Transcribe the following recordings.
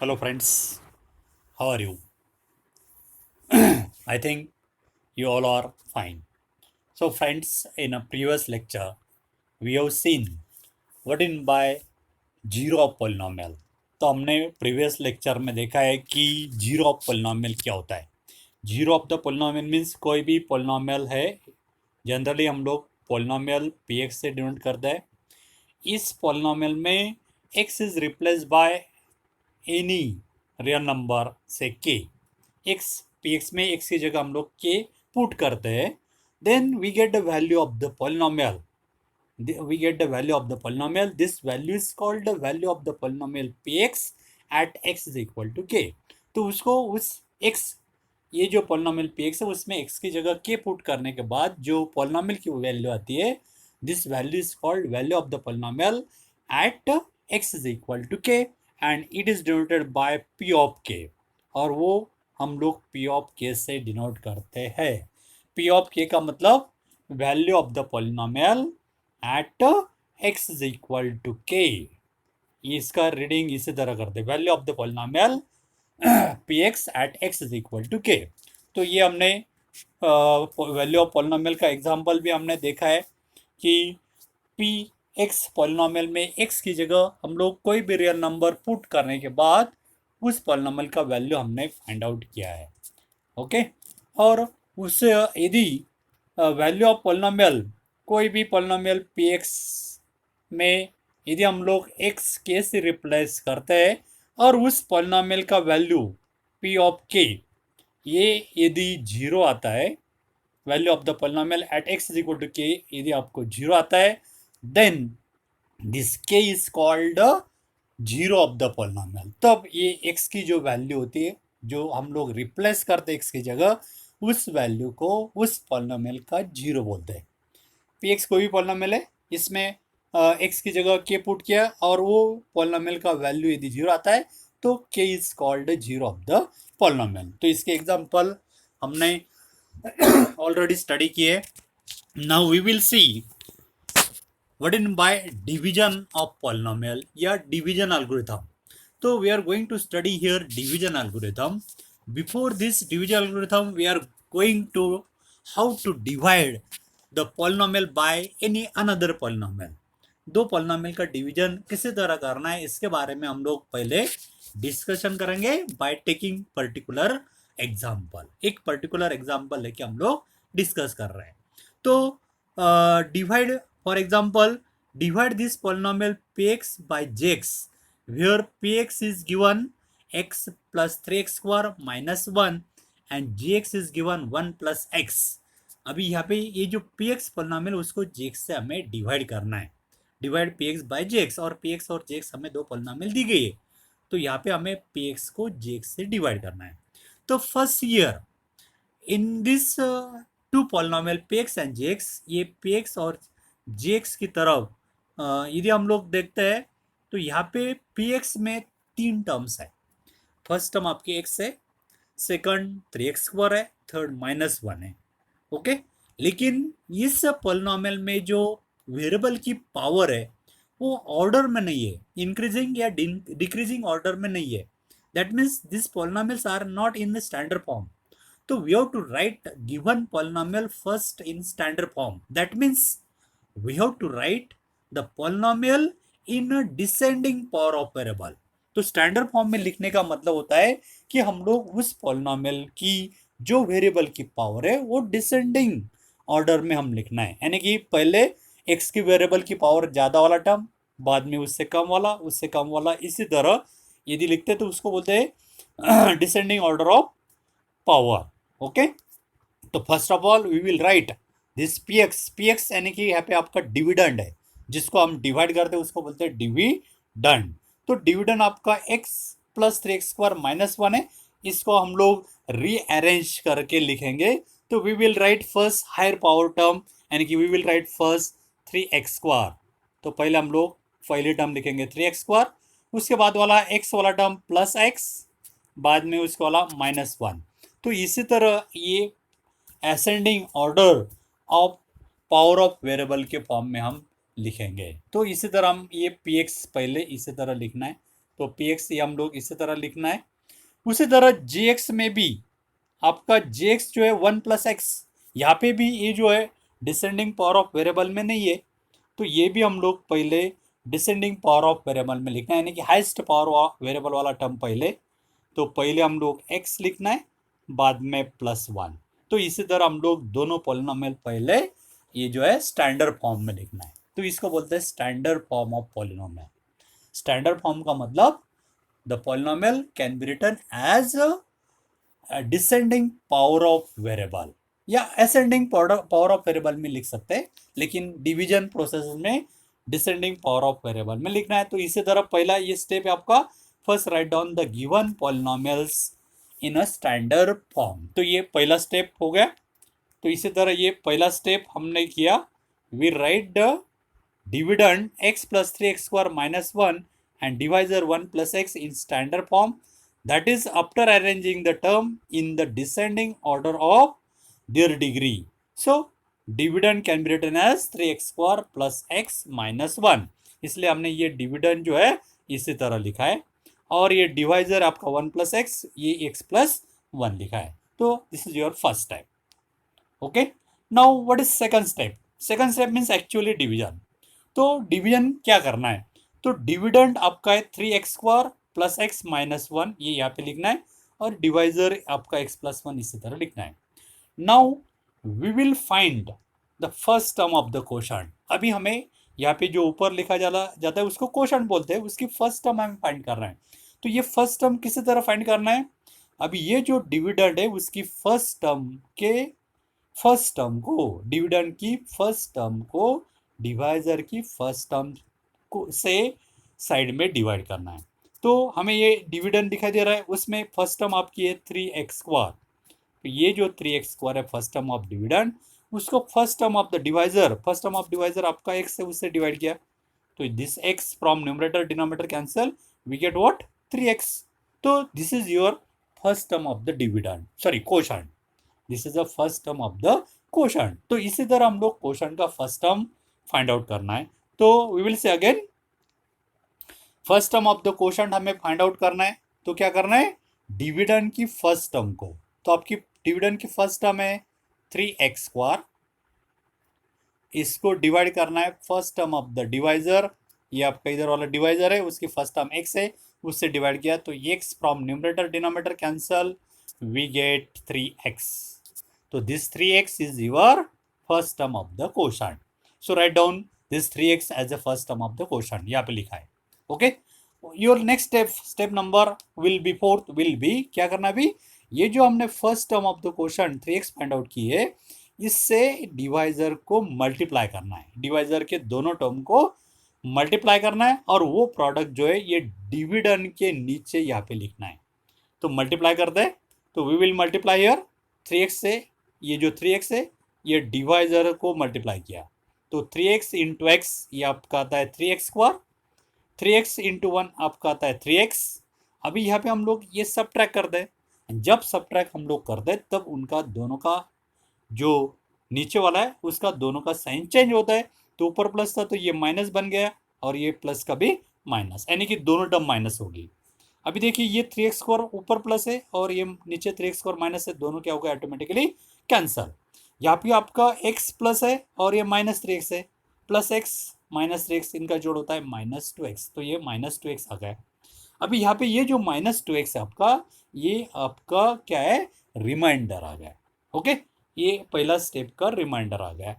Hello, friends. How are you? I think you all are fine. So, friends, in a previous lecture, we have seen what in by zero of polynomial. तो हमने previous lecture में देखा है कि zero of polynomial क्या होता है। Zero of the polynomial means कोई भी पोलिनोमियल है, जनरली हम लोग पोलिनोमियल पी एक्स से डिनोट करते हैं। इस पोलिनोमियल में X is replace by any real number से के। एक्स पी एक्स में एक्स की जगह हम लोग के पुट करते हैं, then we get the value of the polynomial. we get the value of the polynomial. This value is called the value of the polynomial px at x is equal to k. तो उसको उस x, ये जो polynomial px है उसमें x की जगह k put करने के बाद जो polynomial की वैल्यू आती है, this value is called value of the polynomial at x is equal to k and it is denoted by p of k। और वो हम लोग p of k से डिनोट करते हैं। p of k का मतलब value of the polynomial at x is equal to K. इसका रीडिंग इसी तरह करते, value of the polynomial P x at x is equal to K. तो ये हमने वैल्यू ऑफ पॉलिनोमियल का एग्जांपल भी हमने देखा है कि पी एक्स पॉलिनोमियल में एक्स की जगह हम लोग कोई भी रियल नंबर पुट करने के बाद उस पॉलिनोमियल का वैल्यू हमने फाइंड आउट किया है। ओके, और उससे यदि वैल्यू ऑफ पॉलिनोमियल कोई भी पॉलिनोमियल पी एक्स में यदि हम लोग एक्स के से रिप्लेस करते हैं और उस पॉलिनोमियल का वैल्यू पी ऑफ के ये यदि जीरो आता है, value of the polynomial at x is equal to K यदि आपको जीरो आता है, then this K is called zero of the polynomial. तब ये एक्स की जो वैल्यू होती है जो हम लोग रिप्लेस करते हैं एक्स की जगह, उस वैल्यू को उस पॉलिनोमियल का जीरो बोलते हैं। पी एक्स कोई भी पॉलिनोमियल है, इसमें एक्स की जगह के पुट किया और वो पॉलिनोमियल का वैल्यू यदि जीरो आता है तो K is called zero of the polynomial. तो इसके एग्जांपल हमने ऑलरेडी स्टडी किए। Now we will see what in by division of polynomial या डिवीजन एल्गोरिथम। तो we are going to study here division algorithm. Before this division algorithm we are going to how to divide the polynomial by any another polynomial. दो polynomial का division किसी तरह करना है, इसके बारे में हम लोग पहले डिस्कशन करेंगे बाय टेकिंग पर्टिकुलर एग्जांपल। एक पर्टिकुलर एग्जांपल लेके हम लोग डिस्कस कर रहे हैं। तो divide, for example, divide this polynomial px by gx where px is given x plus 3x square minus 1 and gx is given 1 plus x। अभी यहाँ पे ये जो px पोलिनोमियल उसको gx से हमें डिवाइड करना है। डिवाइड px बाय gx, और px और gx हमें दो पोलिनोमियल दी गई है, तो यहाँ पे हमें px को gx से डिवाइड करना है। तो first year in this two polynomial px and gx, ये px और gx की तरफ यदि हम लोग देखते हैं तो यहाँ पे px में तीन टर्म्स है। फर्स्ट टर्म आपकी x है, सेकंड 3x स्क्वायर है, थर्ड माइनस 1 है। ओके, लेकिन इस पॉलिनोमियल में जो वेरिएबल की पावर है वो ऑर्डर में नहीं है, इंक्रीजिंग या डिक्रीजिंग ऑर्डर में नहीं है। That means this polynomials are not in the standard form. तो we have to write given polynomial first in standard form. That means we have to write the polynomial in a descending power of variable। तो standard form में लिखने का मतलब होता है कि हम लोग उस पॉलिनोमियल की जो वेरिएबल की पावर है वो डिसेंडिंग ऑर्डर में हम लिखना है, यानी कि पहले x की वेरिएबल की पावर ज़्यादा वाला टर्म, बाद में उससे कम वाला, उससे कम वाला, इसी तरह यदि लिखते तो उसको बोलते हैं descending order of power. Okay, तो first of all we will write this P X यानी कि यहाँ पे आपका डिविडेंड है, जिसको हम डिवाइड करते हैं उसको बोलते हैं डिविडेंड। तो डिविडेंड आपका x plus 3x square minus 1 है, इसको हम लोग रीअरेंज करके लिखेंगे। तो we will write first higher power term, यानी कि we will write first 3x square. तो पहले हम लोग पहले टर्म लिखेंगे 3x स्क्वायर, उसके बाद वाला x वाला टर्म प्लस x, बाद में उसके वाला माइनस 1। तो इसी तरह ये ascending order of power of variable के फॉर्म में हम लिखेंगे। तो इसी तरह हम ये पी एक्स पहले इसी तरह लिखना है, तो पी एक्स ये हम लोग इसी तरह लिखना है। उसी तरह जे एक्स में भी आपका जे एक्स जो है 1+x, यहाँ पे भी ये जो है डिसेंडिंग पावर ऑफ वेरिएबल में नहीं है, तो ये भी हम लोग पहले डिसेंडिंग पावर ऑफ वेरिएबल में लिखना है, यानी कि हाईएस्ट पावर ऑफ वेरिएबल वाला टर्म पहले। तो पहले हम लोग x लिखना है, बाद में +1। तो इसी तरह हम लोग दोनों पॉलिनोमियल पहले ये जो है स्टैंडर्ड फॉर्म में लिखना है, तो इसको बोलते हैं standard form of polynomial. Standard form का मतलब the polynomial can be written as descending power of variable या असेंडिंग पावर ऑफ वेरिएबल में लिख सकते हैं, लेकिन डिवीजन प्रोसेस में डिसेंडिंग पावर ऑफ वेरिएबल में लिखना है। तो इसी तरह पहला ये स्टेप है आपका, first write down the given polynomials in a standard form. तो ये पहला स्टेप हो गया। तो इसी तरह ये पहला स्टेप हमने किया, we write the dividend x plus 3x² minus 1 and divisor 1+x in standard form, that is after arranging the term in the descending order of their degree. So dividend can be written as 3x² plus x minus 1, इसलिए हमने ये dividend जो है इसी तरह लिखा है, और ये डिवाइजर आपका 1+x, ये x+1 लिखा है। तो this is your first step. Okay, now what is second step? Second step means actually division. तो डिवीजन क्या करना है? तो डिविडेंड आपका है 3x² plus x minus 1, ये यहाँ पे लिखना है, और डिवाइजर आपका x+1 इसी तरह लिखना है। Now we will find the first term of the quotient. अभी हमें यहाँ पे जो ऊपर लिखा जाता है उसको क्वोशंट बोलते हैं, उसकी फर्स्ट टर्म हमें फाइंड करना है। तो ये फर्स्ट टर्म किसी तरह फाइंड करना है। अभी ये जो डिविडेंड है उसकी फर्स्ट टर्म को, डिविडेंड की फर्स्ट टर्म को डिवाइजर की फर्स्ट टर्म को से साइड में डिवाइड करना है। तो हमें ये डिविडेंड दिखाई दे रहा है, उसमें फर्स्ट टर्म आपकी है 3x²। तो ये जो 3x² है फर्स्ट टर्म ऑफ डिविडेंड, उसको first term of the divisor, first term of divisor आपका x से उससे डिवाइड किया, तो this x from numerator denominator cancel, we get what? 3x। तो this is your first term of the dividend, sorry quotient. This is the first term of the quotient. तो इसी तरह हम लोग क्वोशंट का फर्स्ट टर्म फाइंड आउट करना है। तो we will say again, first term of the quotient हमें फाइंड आउट करना है। तो क्या करना है? डिविडेंड की फर्स्ट टर्म को, तो आपकी डिविडेंड की फर्स्ट टर्म है 3x², इसको डिवाइड करना है first term of the divisor, ये आपका इधर वाला डिवाइजर है, उसकी फर्स्ट टर्म x है, उससे डिवाइड किया, तो x from numerator denominator cancel, we get 3x। तो this 3x is your first term of the quotient. So write down this 3x as a first term of the quotient, यहाँ पे लिखा है। Okay, your next step number will be fourth, will be क्या करना भी, ये जो हमने first term of the quotient 3x find out की है, इससे डिवाइजर को मल्टीप्लाई करना है, डिवाइजर के दोनों टर्म को मल्टीप्लाई करना है, और वो प्रोडक्ट जो है ये डिविडेंड के नीचे यहाँ पे लिखना है। तो मल्टीप्लाई करते हैं, तो we will multiply here 3x से, ये जो 3x है ये डिवाइजर को मल्टीप्लाई किया, तो 3x इंटू x ये आपका आता है 3x², 3x इंटू 1 आपका आता है 3x। अभी यहाँ पे हम लोग ये सबट्रैक्ट कर दें, जब सबट्रैक्ट हम लोग कर दें तब उनका दोनों का जो नीचे वाला है उसका दोनों का साइन चेंज होता है। तो ऊपर प्लस था तो ये माइनस बन गया, और ये प्लस का भी माइनस, यानी कि दोनों टर्म माइनस होगी। अभी देखिए ये 3x² ऊपर प्लस है और ये नीचे 3x² माइनस है, दोनों क्या हो गया? Automatically cancel. यहाँ पे आपका x प्लस है और ये -3x है, प्लस x -3x, इनका जोड़ होता है -2x, तो ये -2x आ गया। अभी यहाँ पे ये जो -2x है आपका, ये आपका क्या है? रिमाइंडर आ गया। ओके, ये पहला स्टेप का रिमाइंडर आ गया।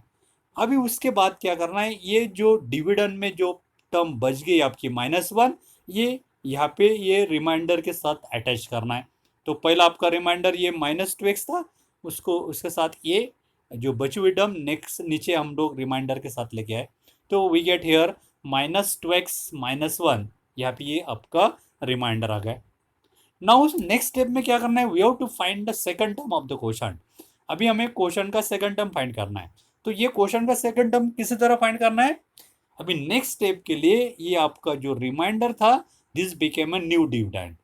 अभी उसके बाद क्या करना है, ये जो डिविडेंड में जो टर्म बच गई आपकी -1, ये यहाँ पे ये रिमाइंडर के साथ अटैच करना है। तो पहला आपका रिमाइंडर ये -2x था, उसको उसके साथ ये जो बची हुई टर्म नेक्स्ट नीचे हम लोग रिमाइंडर के साथ लेके आए, तो वी गेट हियर -2x -1, यहाँ पे ये आपका रिमाइंडर आ गया। नाउ नेक्स्ट स्टेप में क्या करना है? We have to find the second term of the quotient. अभी हमें क्वोशंट का सेकंड टर्म फाइंड करना है। तो ये क्वोशंट का सेकंड टर्म किसी तरह फाइंड करना है। अभी नेक्स्ट स्टेप के लिए ये आपका जो रिमाइंडर था, this became a new dividend.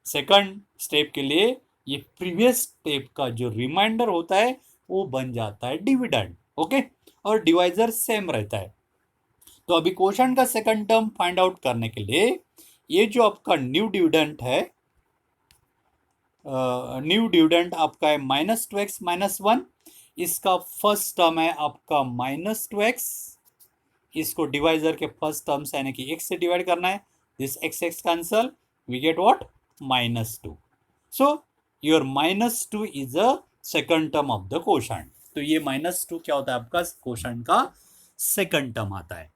Second step के लिए ये प्रीवियस स्टेप का जो रिमाइंडर होता है वो बन जाता है डिविडेंड। ओके, और डिवाइजर सेम रहता है। तो अभी क्वोशंट का सेकंड टर्म फाइंड आउट करने के लिए ये जो आपका न्यू डिविडेंड है, न्यू डिविडेंड आपका है -2x-1। इसका फर्स्ट टर्म है आपका -2x। इसको डिवाइजर के फर्स्ट टर्म से यानी कि x से डिवाइड करना है। This x cancel, we get what, -2। So your -2 is a second term of the quotient. तो ये -2 क्या होता है आपका कोशंट का सेकंड टर्म आता है।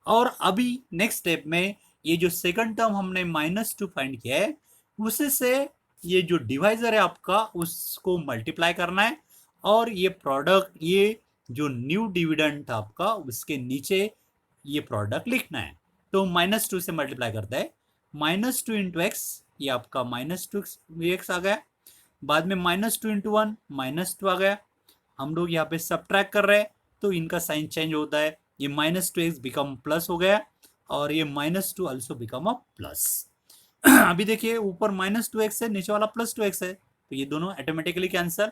और अभी नेक्स्ट स्टेप में ये जो सेकंड टर्म हमने -2 फाइंड किया है, उसी से ये जो डिवाइजर है आपका उसको मल्टीप्लाई करना है, और ये प्रोडक्ट, ये जो न्यू डिविडेंड था आपका, उसके नीचे ये प्रोडक्ट लिखना है। तो -2 से मल्टीप्लाई करता है, -2 इंटू एक्स, ये आपका -2x आ गया। बाद में -2 इंटू 1, -2 आ गया। हम लोग यहाँ पे सब्ट्रैक्ट कर रहे हैं तो इनका साइन चेंज होता है, ये -2x बिकम प्लस हो गया, और ये -2 ऑल्सो बिकम अ प्लस। अभी देखिए ऊपर -2x है, नीचे वाला +2x है, तो ये दोनों ऑटोमेटिकली कैंसल।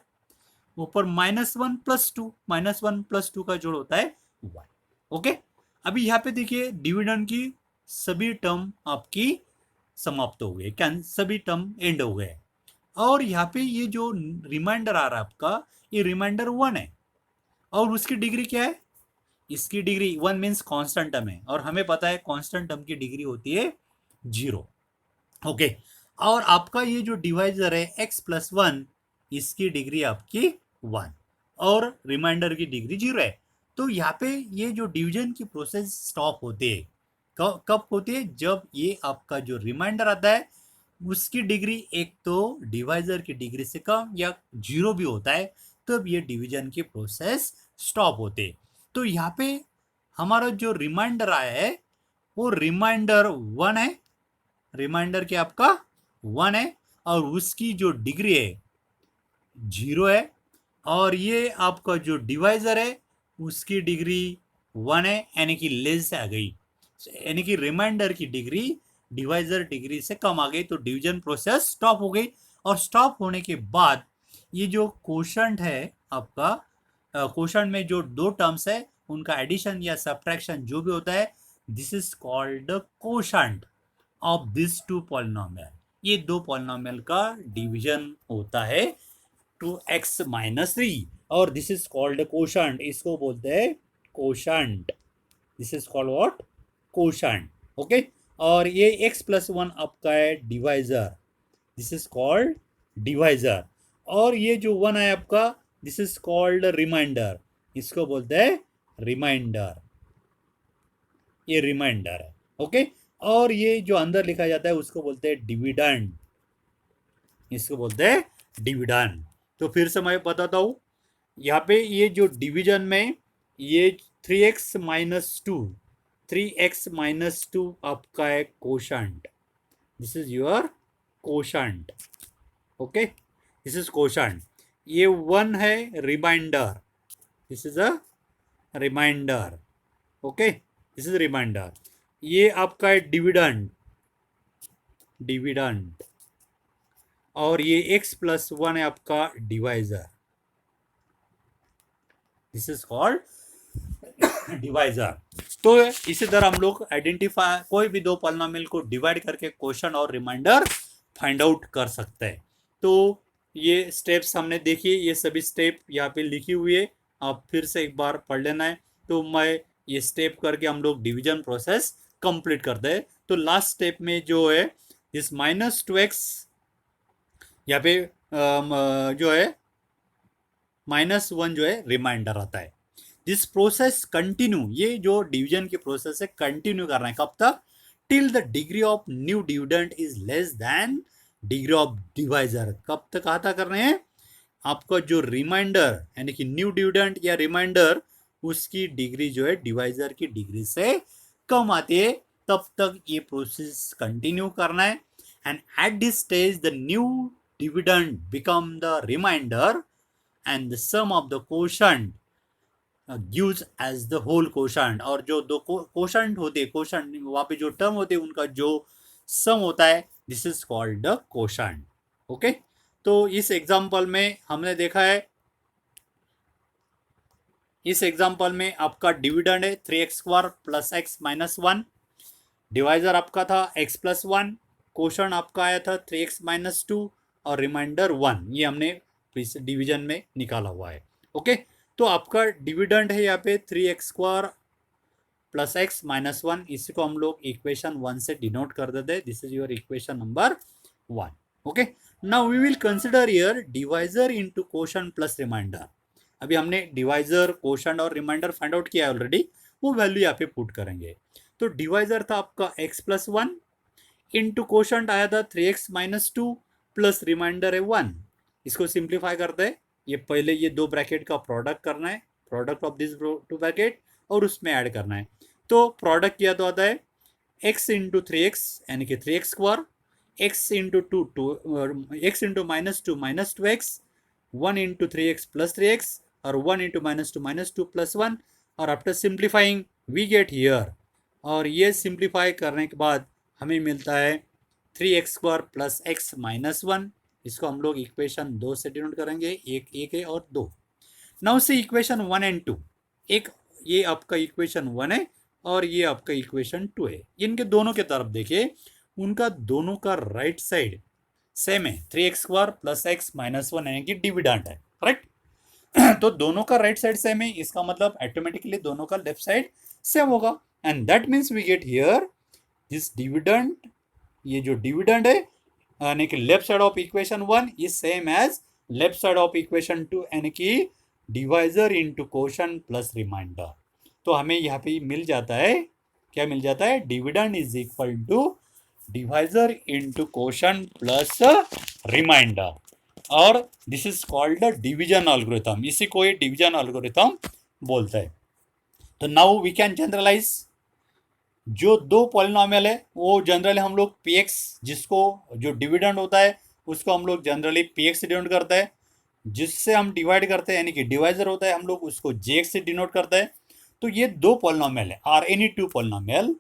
ऊपर -1 + 2, -1 + 2 का जोड़ होता है 1। ओके, अभी यहाँ पे देखिए डिविडेंड की सभी टर्म आपकी समाप्त हो गए, सभी टर्म एंड हो गए, और यहाँ पे ये जो रिमाइंडर आ रहा है आपका, ये रिमाइंडर 1 है, और उसकी डिग्री क्या है, इसकी डिग्री 1 मीन्स कांस्टेंट टर्म है, और हमें पता है कांस्टेंट टर्म की डिग्री होती है 0। ओके, और आपका ये जो डिवाइजर है x+1, इसकी डिग्री आपकी 1, और रिमाइंडर की डिग्री 0 है। तो यहाँ पे ये जो डिवीजन की प्रोसेस स्टॉप होती है, कब होती है, जब ये आपका जो रिमाइंडर आता है उसकी डिग्री एक तो डिवाइजर की डिग्री से कम या 0 भी होता है, तब ये डिवीजन की प्रोसेस स्टॉप होते। तो यहाँ पे हमारा जो रिमाइंडर आया है वो रिमाइंडर 1 है, रिमाइंडर क्या आपका 1 है, और उसकी जो डिग्री है 0 है, और ये आपका जो डिवाइजर है उसकी डिग्री 1 है, यानी कि लेस आ गई, यानी कि रिमाइंडर की डिग्री डिवाइजर डिग्री से कम आ गई, तो डिवीजन प्रोसेस स्टॉप हो गई। और स्टॉप होने के बाद ये जो कोशंट है आपका, कोशंट में जो दो टर्म्स है उनका एडिशन या सब्ट्रैक्शन जो भी होता है, this is called quotient of this two polynomial. ये दो पॉलिनोमियल का डिवीजन होता है 2x-3, और दिस इज कॉल्ड कोशंट, इसको बोलते हैं quotient. This is called what, quotient. Okay, और ये x+1 आपका है divisor, this is called divisor, और ये जो 1 है आपका, दिस इज कॉल्ड रिमाइंडर, इसको बोलते हैं रिमाइंडर, ये रिमाइंडर है। ओके, और ये जो अंदर लिखा जाता है उसको बोलते हैं डिविडेंड, इसको बोलते हैं डिविडेंड। तो फिर से मैं बताता हूँ, यहाँ पे ये जो डिवीजन में ये 3x-2, 3x-2 आपका है quotient, this is your quotient. Okay, this is quotient. ये 1 है reminder, this is a reminder. Okay, this is reminder. ये आपका है डिविडेंड, डिविडेंड, और ये x+1 है आपका divisor, this is called divisor. तो इसी तरह हम लोग आइडेंटिफाई कोई भी दो पॉलिनोमियल को डिवाइड करके क्वेश्चन और रिमाइंडर फाइंड आउट कर सकते हैं। तो ये स्टेप्स हमने देखिए, ये सभी स्टेप यहाँ पे लिखी हुई है, आप फिर से एक बार पढ़ लेना है। तो मैं ये स्टेप करके हम लोग डिवीजन प्रोसेस कंप्लीट करते हैं। तो लास्ट स्टेप में जो है इस -2x, यहाँ पे जो है -1 जो है रिमाइंडर आता है। दिस प्रोसेस कंटिन्यू, ये जो डिवीजन की प्रोसेस है कंटिन्यू करना है, कब तक, till the degree of new dividend is less then degree of divisor. कब तक आता कर रहे हैं, आपका जो रिमाइंडर यानी कि न्यू डिविडेंड या रिमाइंडर, उसकी डिग्री जो है डिवाइजर की डिग्री से कम आती है, तब तक ये प्रोसेस कंटिन्यू करना है। And at this stage the new dividend become the reminder, and the sum of the quotient gives as the whole quotient। और जो दो quotient होते हैं, quotient वहाँ पे जो टर्म होते हैं उनका जो सम होता है, this is called the quotient। Okay, तो इस एग्जांपल में हमने देखा है, इस एग्जांपल में आपका डिविडेंड है 3x² + x - 1, डिवाइजर आपका था x+1, क्वोशंट आपका आया था 3x-2 और रिमाइंडर 1, ये हमने डिवीजन में निकाला हुआ है। ओके, तो आपका डिविडेंड है यहाँ पे 3x² प्लस x माइनस 1, इसी को हम लोग इक्वेशन 1 से डिनोट कर देते हैं। This is your equation number 1। Okay, now we will consider here divisor into quotient plus reminder. अभी हमने डिवाइजर, क्वोशंट और रिमाइंडर फाइंड आउट किया है ऑलरेडी, वो वैल्यू यहाँ पे पुट करेंगे। तो डिवाइजर था आपका x+1 इंटू क्वोशंट आया था 3x-2 प्लस रिमाइंडर है 1। इसको सिंप्लीफाई करते हैं, ये पहले ये दो ब्रैकेट का प्रोडक्ट करना है, product of this to bracket, और उसमें ऐड करना है। तो प्रोडक्ट किया तो आता है x इंटू 3x यानी कि 3x², x into 2 x into -2 -2x, 1 into 3x plus 3x, और 1 इंटू -2 प्लस 1, और after simplifying we get here. और ये सिंप्लीफाई करने के बाद हमें मिलता है 3x² प्लस x माइनस 1। इसको हम लोग इक्वेशन 2 से डिनोट करेंगे, एक है और 2। नाउ से इक्वेशन 1 एंड 2, एक ये आपका इक्वेशन 1 है और ये आपका इक्वेशन 2 है। इनके दोनों के तरफ देखिए, उनका दोनों का राइट साइड सेम है, 3x² प्लस x माइनस 1 यानी कि डिविडेंड है, करेक्ट। तो दोनों का राइट साइड सेम है, इसका मतलब ऑटोमेटिकली दोनों का लेफ्ट साइड सेम होगा, and that means we get here this dividend. ये जो डिविडेंड है यानी कि left side of equation 1 is same as left side of equation 2 यानी कि divisor into quotient plus reminder. तो हमें यहाँ पे मिल जाता है, क्या मिल जाता है, dividend is equal to divisor into quotient plus remainder, और this is called division algorithm. इसी को ये डिवीजन एल्गोरिथम बोलते हैं। तो नाउ वी कैन जनरलाइज, जो दो पॉलिनोमियल है वो जनरली हम लोग px, जिसको जो डिविडेंड होता है उसको हम लोग जनरली px से डिनोट करते हैं, जिससे हम डिवाइड करते हैं यानी कि डिवाइजर होता है हम लोग उसको jx से डिनोट करते हैं। तो ये दो पॉलिनोमियल है, are any two polynomial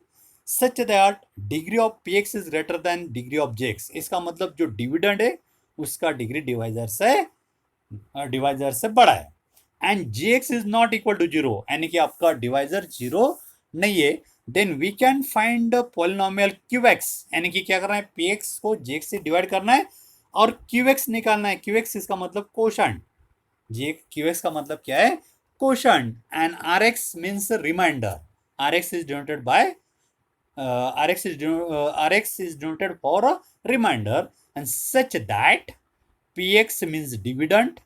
such that degree of px is greater than degree of jx। इसका मतलब जो डिविडेंड है उसका डिग्री डिवाइजर से बड़ा है, and jx is not equal to 0 यानी कि आपका डिवाइजर 0 नहीं है, then we can find polynomial qx, यानी कि क्या करना है, px को jx से डिवाइड करना है और qx निकालना है। qx इसका मतलब क्वोशंट, qx का मतलब क्या है, quotient, and rx means remainder. rx is denoted by rx is denoted for a remainder, and such that px means dividend,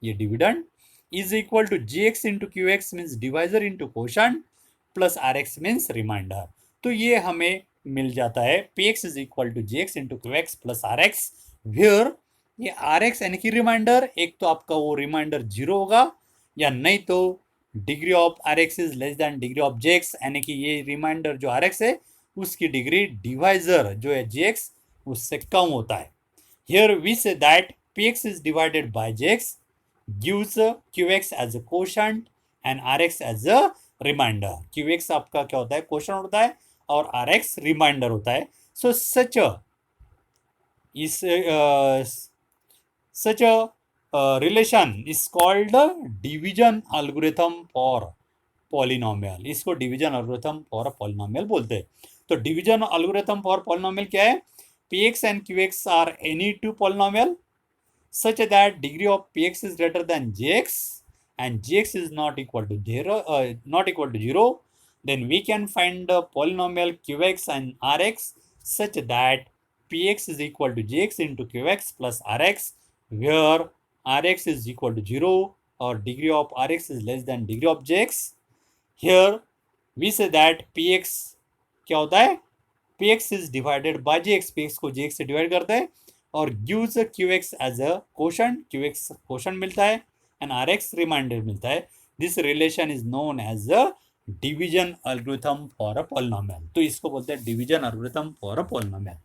ये dividend is equal to gx into qx means divisor into quotient plus rx means remainder। तो ये हमें मिल जाता है px is equal to gx into qx plus rx, where ये rx यानी कि reminder, एक तो आपका वो रिमाइंडर 0 होगा, या नहीं तो degree of rx is less then degree of jx, यानी कि ये रिमाइंडर जो rx है उसकी डिग्री डिवाइजर जो है jx उससे कम होता है। Here we say that px is divided by jx gives qx as a quotient and rx as a remainder। qx आपका क्या होता है, क्वोशंट होता है, और rx रिमाइंडर होता है। सो सच इस such a relation is called division algorithm for polynomial। इसको डिवीजन एल्गोरिथम फॉर पॉलिनोमियल बोलते हैं। तो डिवीजन एल्गोरिथम फॉर पॉलिनोमियल क्या है, px and qx are any two polynomial such that degree of px is greater than jx and jx is not equal to 0, then we can find the polynomial qx and rx such that px is equal to jx into qx plus rx, where rx is equal to 0 or degree of rx is less than degree of jx। Here we say that px क्या होता है, px is divided by jx, px को jx से divide करता है और gives qx as a quotient, qx quotient मिलता है and rx रिमाइंडर मिलता है। This relation is known as a division algorithm for a polynomial। तो इसको बोलते हैं division algorithm for a polynomial.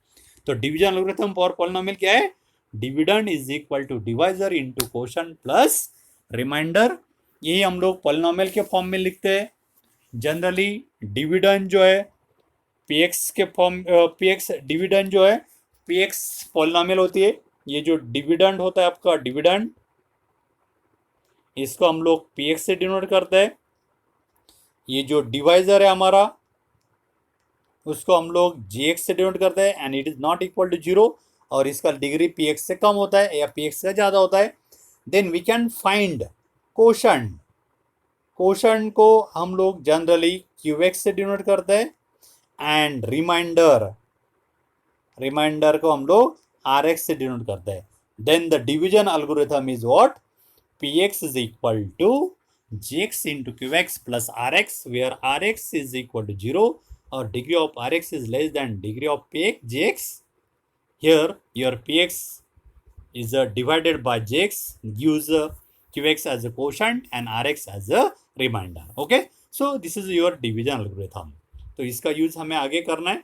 तो डिवीजन एल्गोरिथम फॉर पॉलिनोमियल क्या है, dividend is equal to divisor into quotient plus remainder. यही हम लोग पॉलिनोमियल के फॉर्म में लिखते हैं। जनरली डिविडेंड जो है px के फॉर्म, px डिविडेंड जो है px पॉलिनोमियल होती है। ये जो डिविडेंड होता है आपका डिविडेंड, इसको हम लोग px से डिनोट करते हैं। ये जो डिवाइजर है हमारा, उसको हम लोग gx से डिनोट करते हैं and it is not equal to 0 और इसका डिग्री px से कम होता है या px से ज़्यादा होता है, then we can find quotient. Quotient को हम लोग जनरली qx से डिनोट करते हैं एंड रिमाइंडर को हम लोग rx से डिनोट करते हैं। Then the division algorithm is what, px is equal to gx into qx plus rx, where rx is equal to 0 or degree of rx is less than degree of gx. Here your px is divided by gx, use qx as a quotient and rx as a remainder. Okay, so this is your division algorithm. तो इसका use हमें आगे करना है.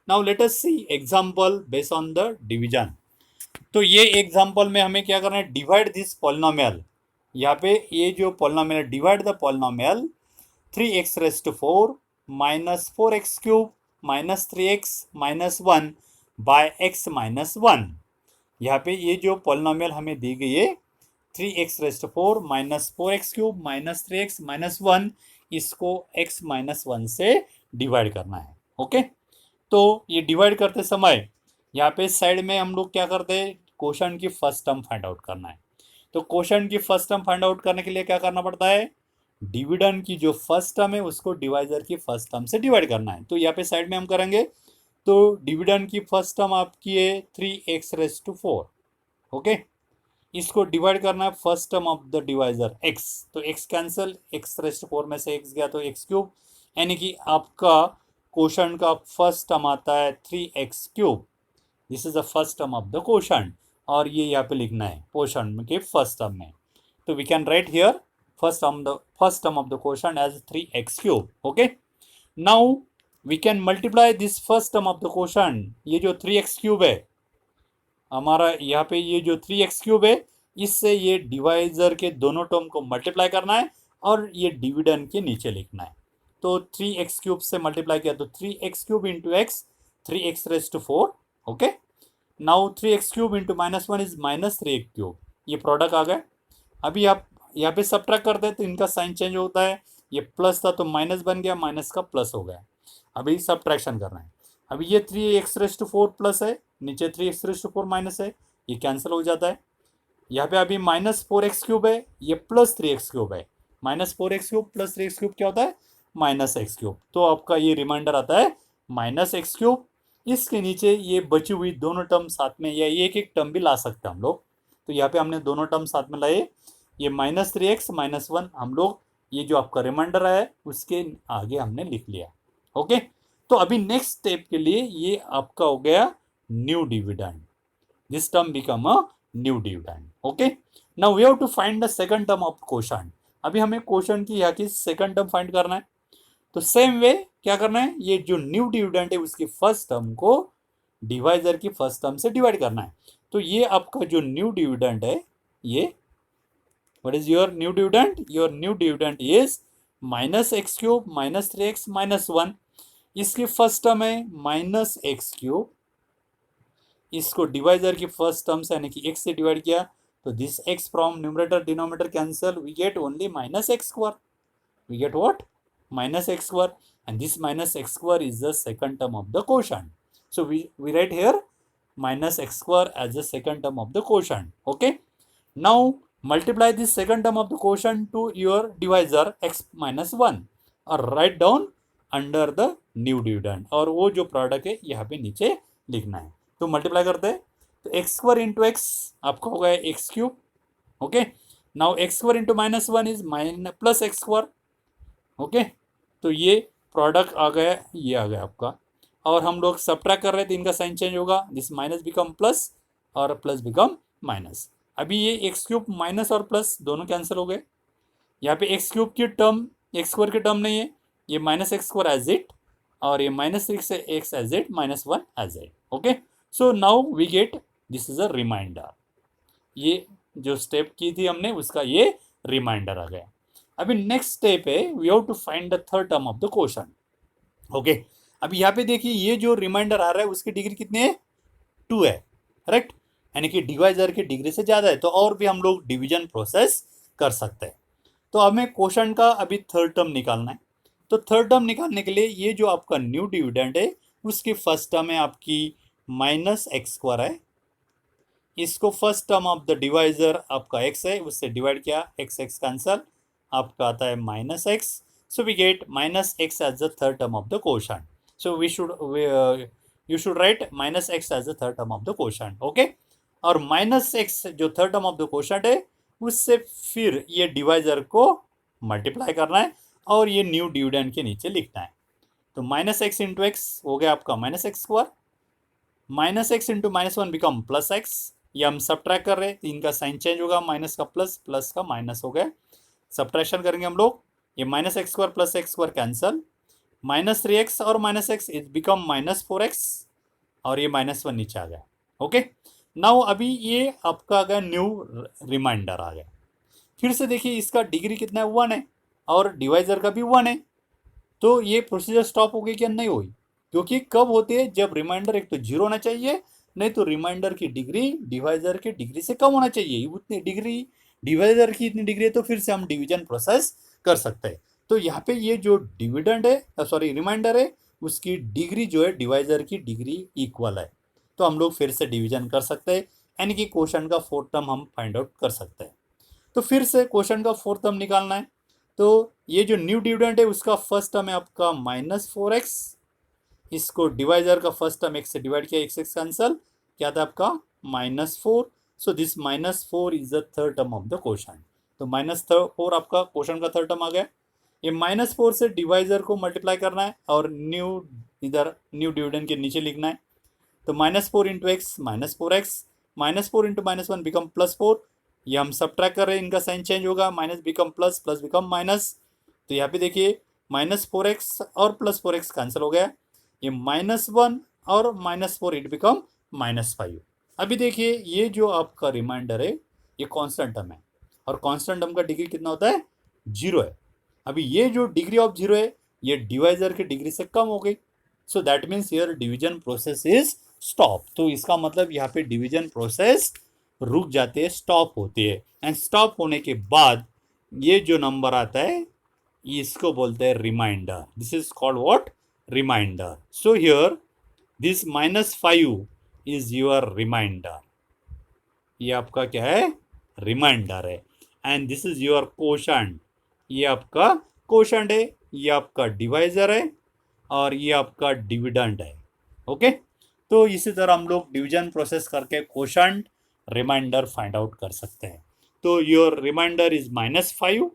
Now let us see example based on the division. तो ये example में हमें क्या करना है, डिवाइड दिस पॉलिनोमियल. यहाँ पे ये जो पॉलिनोमियल है, divide the polynomial 3x raise to 4 minus 4x cube minus 3x minus 1 by x minus 1. यहाँ पे ये जो पॉलिनोमियल हमें दी गई है 3x raise to 4 minus 4x cube minus 3x minus 1, इसको x माइनस 1 से डिवाइड करना है. ओके, तो ये डिवाइड करते समय यहाँ पे साइड में हम लोग क्या करते हैं, क्वोशंट की फर्स्ट टर्म फाइंड आउट करना है. तो क्वोशंट की फर्स्ट टर्म फाइंड आउट करने के लिए क्या करना पड़ता है, डिविडेंड की जो फर्स्ट टर्म है उसको डिवाइजर की फर्स्ट टर्म से डिवाइड करना है. तो यहाँ पे साइड में हम करेंगे, तो डिविडेंड की फर्स्ट टर्म आपकी है 3x रेज़ टू 4. ओके, इसको डिवाइड करना है first term of the divisor x. तो x cancel, x raise to 4 में से x गया तो x क्यूब, यानी कि आपका क्वोशंट का फर्स्ट टर्म आता है 3x cube. This is the first term of the quotient और ये यहाँ पे लिखना है क्वोशंट के फर्स्ट टर्म में. तो we can write here first term of the quotient as 3x cube. Okay, now we can multiply this first term of the quotient. ये जो 3x क्यूब है हमारा, यहाँ पे ये जो 3x क्यूब है, इससे ये डिवाइजर के दोनों टर्म को मल्टीप्लाई करना है और ये डिविडेंड के नीचे लिखना है. तो 3x क्यूब से मल्टीप्लाई किया तो 3x cube into x, 3x raise to 4. Okay, now 3x cube into minus 1 is minus 3x cube. ये प्रोडक्ट आ गया. अभी आप यहाँ पे सब्ट्रैक्ट करते हैं तो इनका साइन चेंज होता है, ये प्लस था तो माइनस बन गया, माइनस का प्लस हो गया. अभी सब्ट्रैक्शन करना है. अभी ये 3x रेज़ टू 4 प्लस है, नीचे 3x रेज़ टू 4 माइनस है, ये कैंसिल हो जाता है. यहाँ पे अभी माइनस 4x क्यूब है, ये प्लस 3x क्यूब है. Minus 4x cube plus 3x cube क्या होता है, माइनस x क्यूब. तो आपका ये रिमाइंडर आता है माइनस x क्यूब. इसके नीचे ये बची हुई दोनों टर्म साथ में, या एक एक टर्म भी ला सकते हैं हम लोग. तो यहाँ पे हमने दोनों टर्म साथ में लाए, ये माइनस 3x माइनस 1 हम लोग ये जो आपका रिमाइंडर है उसके आगे हमने लिख लिया. ओके, तो अभी नेक्स्ट स्टेप के लिए ये आपका हो गया new dividend. This term become a new dividend. Okay, now we have to find the second term of quotient. अभी हमें क्वोशंट की यहाँ की सेकंड टर्म फाइंड करना है. तो सेम वे क्या करना है, ये जो न्यू डिविडेंड है उसकी फर्स्ट टर्म को डिवाइजर की फर्स्ट टर्म से डिवाइड करना है. तो ये आपका जो न्यू डिविडेंड है, ये what is your new dividend, your new dividend is minus x cube minus 3x minus 1. इसकी फर्स्ट टर्म है माइनस एक्स क्यूब, इसको डिवाइजर की फर्स्ट टर्म से यानी कि x से डिवाइड किया तो this x from numerator denominator cancel, we get only minus x square. We get what, minus x square, and this minus x square is the second term of the quotient. So we write here minus x square as the second term of the quotient. Okay, now multiply this second term of the quotient to your divisor x minus 1 और write down under the new dividend. और वो जो product है यहाँ पे नीचे लिखना है. तो मल्टीप्लाई करते हैं तो x स्क्वायर इंटू एक्स आपका हो गया x cube. Okay, now x square into minus 1 is minus plus x square. Okay, तो ये प्रोडक्ट आ गया, ये आ गया आपका. और हम लोग सब्ट्रैक्ट कर रहे हैं तो इनका साइन चेंज होगा, दिस माइनस बिकम प्लस और प्लस बिकम माइनस. अभी ये एक्स क्यूब माइनस और प्लस दोनों कैंसिल हो गए. यहाँ पे एक्स क्यूब की टर्म एक्स स्क्वायर की टर्म नहीं है, ये minus x square as it और ये minus 6x as it minus 1 as it. Okay, so now we get this is a remainder. ये जो स्टेप की थी हमने उसका ये रिमाइंडर आ गया. अभी नेक्स्ट स्टेप है, we have to find the third term of the quotient. Okay, अभी यहाँ पे देखिए ये जो रिमाइंडर आ रहा है उसकी डिग्री कितनी है, 2 है. करेक्ट, यानी कि डिवाइजर की डिग्री से ज़्यादा है. तो और भी हम लोग डिवीजन प्रोसेस कर सकते हैं. तो हमें क्वोशंट का अभी थर्ड टर्म निकालना है. तो थर्ड टर्म निकालने के लिए ये जो आपका न्यू डिविडेंड है उसकी फर्स्ट टर्म है आपकी माइनस एक्स स्क्वायर है, इसको first term of the divisor आपका x है, उससे डिवाइड किया, एक्स एक्स कैंसल, आपका आता है minus x. So we get minus x as the third term of the quotient. So you should write minus x as the third term of the quotient. Okay, और minus x जो third term of the quotient है, उससे फिर ये divisor को multiply करना है और ये न्यू डिविडेंड के नीचे लिखना है. तो माइनस एक्स इंटू एक्स हो गया आपका minus x square, minus x into minus one become plus x. ये हम सब्ट्रैक्ट कर रहे हैं, इनका साइन चेंज होगा, माइनस का प्लस, प्लस का माइनस हो गया. सब्ट्रैक्शन करेंगे हम लोग, ये minus x square plus x square cancel, minus three x और minus x is become minus four x, और ये माइनस वन नीचे आ गया. ओके, नाउ अभी ये आपका आ गया न्यू रिमाइंडर आ गया. फिर से देखिए इसका डिग्री कितना है, वन है, और डिवाइजर का भी वन है. तो ये प्रोसीजर स्टॉप हो गई क्या, नहीं हुई, क्योंकि कब होती है, जब रिमाइंडर एक तो जीरो होना चाहिए, नहीं तो रिमाइंडर की डिग्री डिवाइजर की डिग्री से कम होना चाहिए. उतनी डिग्री डिवाइजर की इतनी डिग्री है तो फिर से हम डिवीजन प्रोसेस कर सकते हैं. तो यहाँ पे ये जो डिविडेंड है, सॉरी रिमाइंडर है, उसकी डिग्री जो है डिवाइजर की डिग्री इक्वल है. तो हम लोग फिर से डिवीजन कर सकते हैं, यानी कि क्वेश्चन का फोर्थ टर्म हम फाइंड आउट कर सकते हैं. तो फिर से क्वेश्चन का फोर्थ टर्म निकालना है. तो ये जो न्यू डिविडेंड है उसका फर्स्ट टर्म है आपका माइनस फोर एक्स, इसको डिवाइजर का फर्स्ट टर्म एक्स से डिवाइड किया, एक्स एक्स कैंसल, क्या था आपका minus four. So this minus four is the third term of the question. तो माइनस फोर आपका क्वेश्चन का थर्ड टर्म आ गया. ये माइनस फोर से डिवाइजर को मल्टीप्लाई करना है और न्यू इधर न्यू डिविडेंड के नीचे लिखना है. तो minus four into x minus four x, minus four into minus one become plus four. ये हम सब्ट्रैक्ट कर रहे हैं, इनका साइन चेंज होगा, minus become plus, plus become minus. तो यहाँ पे देखिए माइनस फोर एक्स और प्लस फोर एक्स कैंसिल हो गया, ये माइनस वन और minus four it become minus five. अभी देखिए ये जो आपका रिमाइंडर है ये कांस्टेंट टर्म है, और कांस्टेंट टर्म का डिग्री कितना होता है, जीरो है. अभी ये जो डिग्री ऑफ जीरो है ये डिवाइजर की डिग्री से कम हो गई. सो that means here division process is stop. तो इसका मतलब यहाँ पे डिवीजन प्रोसेस रुक जाते हैं, स्टॉप होती है. एंड स्टॉप होने के बाद ये जो नंबर आता है इसको बोलते हैं remainder. This is called what, remainder. So here this minus five is your remainder. ये आपका क्या है, रिमाइंडर है. And this is your quotient, ये आपका क्वोशंट है, ये आपका डिवाइजर है, और ये आपका डिविडेंड है. ओके, तो इसी तरह हम लोग डिवीजन प्रोसेस करके क्वोशंट रिमाइंडर फाइंड आउट कर सकते हैं. तो your remainder is minus five.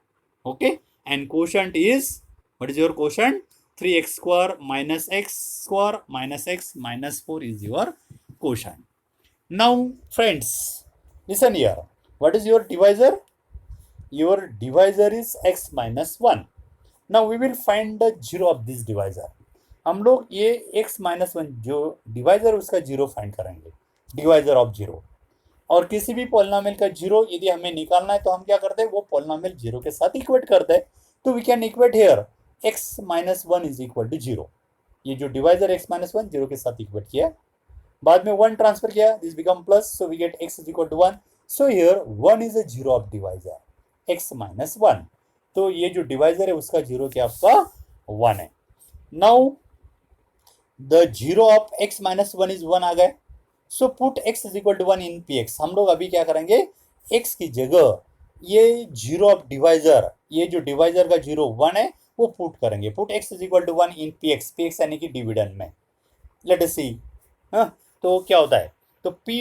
Okay, and quotient is, what is your quotient, three x square minus x square minus x minus four is your quotient. Now friends listen here, what is your divisor, your divisor is x minus 1. now we will find the zero of this divisor. हम लोग ये x minus one जो divisor उसका zero find करेंगे, divisor of zero. और किसी भी polynomial का जीरो यदि हमें निकालना है तो हम क्या करते हैं, वो पॉलिनोमियल जीरो के साथ इक्वेट करते हैं. तो we can equate here x minus one is equal to zero. ये जो divisor x minus one zero के साथ इक्वेट किया, बाद में वन ट्रांसफर किया, this become plus, so we get x is equal to one. So here one is a zero of divisor x minus one. तो ये जो डिवाइजर है उसका जीरो क्या आपका वन है. Now the zero of x minus one is one आ गए. So put x is equal to one in px. हम लोग अभी क्या करेंगे, x की जगह ये जीरो ऑफ डिवाइजर, ये जो डिवाइजर का जीरो वन है वो पुट करेंगे. Put x is equal to one in px, px यानी कि डिविडेंड में. लेट अस सी, तो क्या होता है, तो p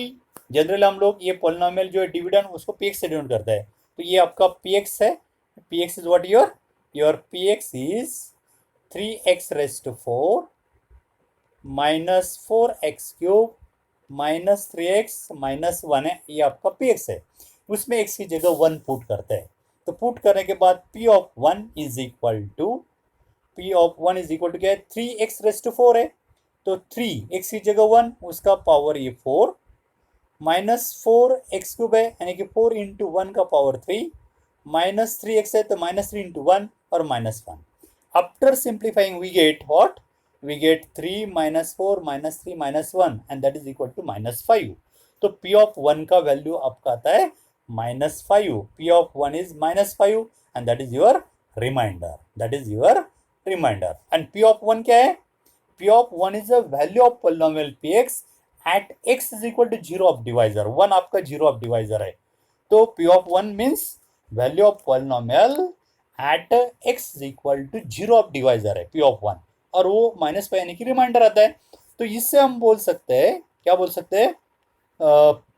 जनरल हम लोग ये पॉलिनोमियल जो है डिविडेंड उसको px से डिनोट करता है. तो ये आपका px है, px is what your px is 3x raise to 4 minus 4x cube minus 3x minus 1 है, ये आपका px है. उसमें x की जगह 1 पुट करते हैं. तो पुट करने के बाद p of 1 is equal to क्या है, 3x रेज़ टू 4 है. तो 3x की जगह 1, उसका पावर ये 4 माइनस 4x क्यूब है, यानी कि 4 इंटू 1 का पावर 3 माइनस 3x है, तो माइनस 3 इंटू 1 और minus 1. After simplifying we get what, we get 3 minus 4 minus 3 minus 1 and that is equal to minus 5. तो p ऑफ 1 का वैल्यू आपका आता है minus 5. p of 1 is minus 5 and that is your remainder, that is your remainder. And p of 1 क्या है, P of 1 is the value of polynomial Px at x is equal to 0 of divisor. 1 आपका 0 of divisor है, तो P of 1 means value of polynomial at x is equal to 0 of divisor है P of 1, और वो minus पे यानी कि reminder आता है। तो इससे हम बोल सकते हैं, क्या बोल सकते हैं,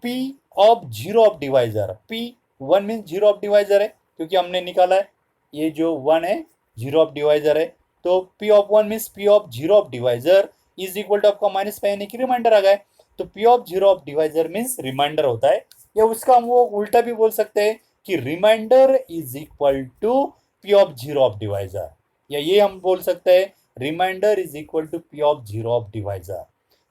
P of 0 of divisor, P 1 means 0 of divisor है, क्योंकि हमने निकाला है ये जो 1 है 0 ऑफ डिवाइजर है, तो P of 1 means P of 0 of divisor is equal to आपका माइनस पे यानी कि रिमाइंडर आ गया। तो P of 0 of divisor means remainder होता है, या उसका हम वो उल्टा भी बोल सकते हैं कि remainder is equal to P of 0 of divisor, या ये हम बोल सकते हैं remainder is equal to P of 0 of divisor.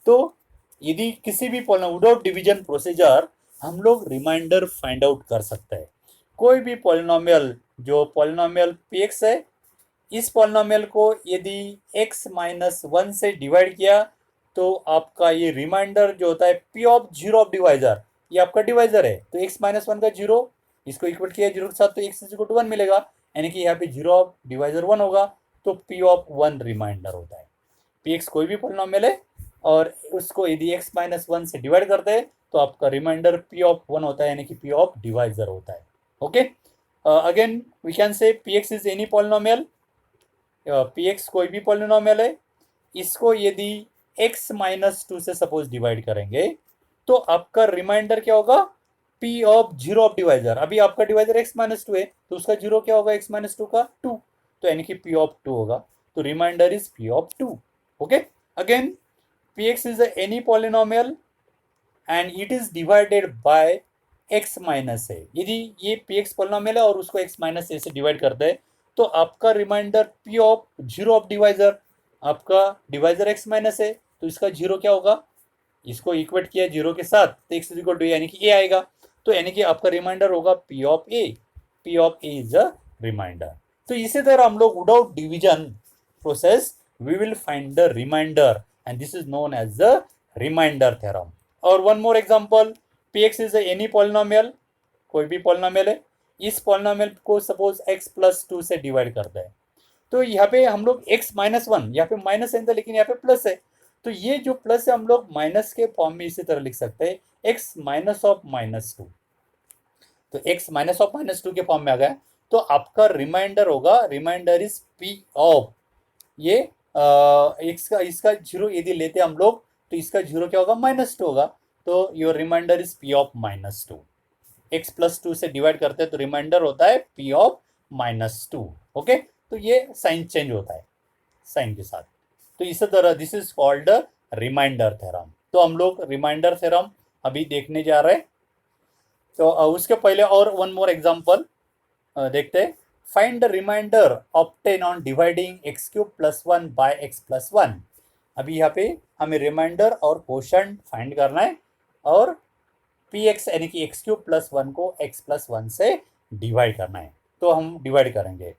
तो यदि किसी भी विदाउट डिवीजन प्रोसीजर हम लोग रिमाइंडर फाइंड आउट कर सकते हैं। कोई भी पॉलिनोमियल, जो पॉलिनोमियल Px है, इस पॉलिनोमियल को यदि x माइनस 1 से डिवाइड किया तो आपका ये रिमाइंडर जो होता है P ऑफ 0 ऑफ डिवाइजर, ये आपका डिवाइजर है, तो x माइनस 1 का 0, इसको इक्वल किया 0 के साथ तो x इज इक्वल टू 1 मिलेगा, यानी कि यहाँ पे 0 ऑफ डिवाइजर 1 होगा, तो P ऑफ 1 रिमाइंडर होता है। Px कोई भी पॉलिनोमियल है और उसको यदि x माइनस 1 से डिवाइड करते हैं तो आपका रिमाइंडर P ऑफ 1 होता है, यानी कि P ऑफ डिवाइजर होता है। Okay, again we can say Px is any polynomial, Px कोई भी पॉलिनोमियल है, इसको यदि x माइनस 2 से सपोज डिवाइड करेंगे तो आपका रिमाइंडर क्या होगा, P ऑफ 0 ऑफ डिवाइजर। अभी आपका डिवाइजर x माइनस 2 है, तो उसका 0 क्या होगा, x माइनस 2 का 2, तो यानी कि P ऑफ 2 होगा, तो remainder is P of 2। Okay, again Px is any polynomial and it is divided by x minus है। यदि ये Px पॉलिनोमियल है और उसको x माइनस ए से डिवाइड करते हैं तो आपका remainder P of 0 of divisor, आपका डिवाइजर x माइनस है, तो इसका 0 क्या होगा, इसको इक्वेट किया 0 के साथ तो x इज इक्वल टू यानी कि a आएगा, तो यानी कि आपका रिमाइंडर होगा P of a, P of a is a remainder. तो इसी तरह हम लोग without division process we will find the reminder and this is known as the remainder theorem. और one more example, Px is any polynomial, कोई भी polynomial है, इस polynomial को suppose x plus 2 से डिवाइड करते हैं, तो यहाँ पे हम लोग x माइनस 1, यहाँ पे माइनस है लेकिन यहाँ पे प्लस है, तो ये जो प्लस है हम लोग माइनस के फॉर्म में इसी तरह लिख सकते हैं x माइनस ऑफ माइनस 2, तो x माइनस ऑफ माइनस 2 के फॉर्म में आ गया, तो आपका रिमाइंडर होगा, रिमाइंडर इज P ऑफ ये इसका 0 यदि लेते हम लोग तो इसका 0 क्या होगा, माइनस 2 होगा, तो your remainder is P of minus 2। x plus 2 से डिवाइड करते हैं तो रिमाइंडर होता है P ऑफ माइनस 2। ओके, तो ये साइन चेंज होता है साइन के साथ, तो इसी तरह this is called remainder theorem. तो हम लोग रिमाइंडर थ्योरम अभी देखने जा रहे हैं, तो उसके पहले और वन मोर एग्जांपल देखते हैं। Find the remainder obtain on dividing x cube plus 1 by x plus 1। अभी यहाँ पे हमें रिमाइंडर और कोशंट फाइंड करना है और px यानी कि x क्यूब प्लस 1 को x प्लस 1 से डिवाइड करना है, तो हम डिवाइड करेंगे,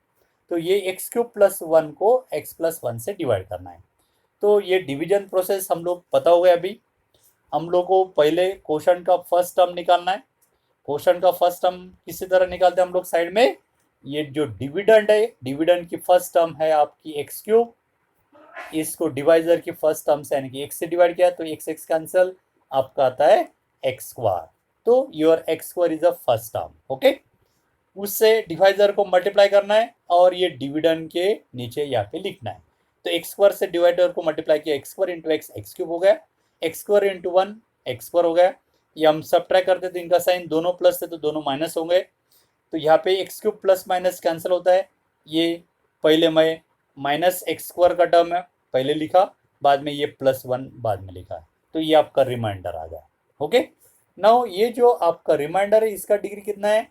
तो ये x क्यूब प्लस 1 को x प्लस 1 से डिवाइड करना है। तो ये डिवीजन प्रोसेस हम लोग पता हो गया। अभी हम लोग को पहले कोशंट का फर्स्ट टर्म निकालना है। कोशंट का फर्स्ट टर्म किसी तरह निकालते हैं हम लोग, साइड में ये जो डिविडेंड है, डिविडेंड की फर्स्ट टर्म है आपकी एक्स क्यूब, इसको डिवाइजर की फर्स्ट टर्म से यानी कि एक्स से डिवाइड किया तो एक्स एक्स कैंसिल, आपका आता है एक्स स्क्वायर, तो your x square is a first term. Okay, उससे डिवाइजर को मल्टीप्लाई करना है और ये डिविडेंड के नीचे यहाँ पे लिखना है, तो एक्स स्क्वायर से डिवाइडर को मल्टीप्लाई किया, x square into x x cube हो गया, x square into 1 x square हो गया। ये हम सब ट्राई करते तो इनका साइन दोनों प्लस थे तो दोनों माइनस होंगे, तो यहाँ पे x cube plus minus cancel होता है। ये पहले मैं माइनस एक्स स्क्वायर का टर्म है पहले लिखा, बाद में ये प्लस 1 बाद में लिखा, तो ये आपका रिमाइंडर आ गया। ओके, नाउ ये जो आपका रिमाइंडर है इसका डिग्री कितना है,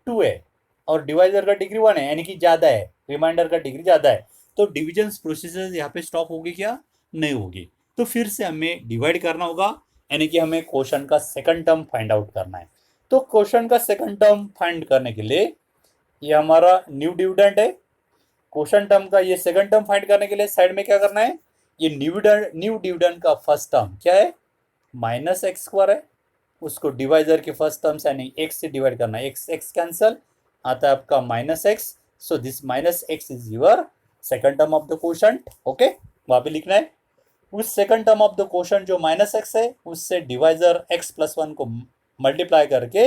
2 है, और डिवाइजर का डिग्री 1 है, यानी कि ज़्यादा है, रिमाइंडर का डिग्री ज़्यादा है, तो डिविजन प्रोसेस यहाँ पे स्टॉप होगी क्या, नहीं होगी, तो फिर से हमें डिवाइड करना होगा, यानी कि हमें क्वेश्चन का सेकंड टर्म फाइंड आउट करना है। तो क्वेश्चन का सेकंड टर्म फाइंड करने के लिए ये हमारा न्यू डिविडेंड है, क्वेश्चन टर्म का ये सेकंड टर्म फाइंड करने के लिए साइड में क्या करना है, ये न्यू डिविडेंड का फर्स्ट टर्म क्या है, माइनस एक्स स्क्वायर है, उसको डिवाइजर के फर्स्ट टर्म से यानी एक्स से डिवाइड करना है, एक्स एक्स कैंसल आता है आपका minus x, so this minus x is your second term of the question. Okay, वहाँ पे लिखना है। उस second term of the quotient जो माइनस एक्स है उससे डिवाइजर एक्स प्लस वन को मल्टीप्लाई करके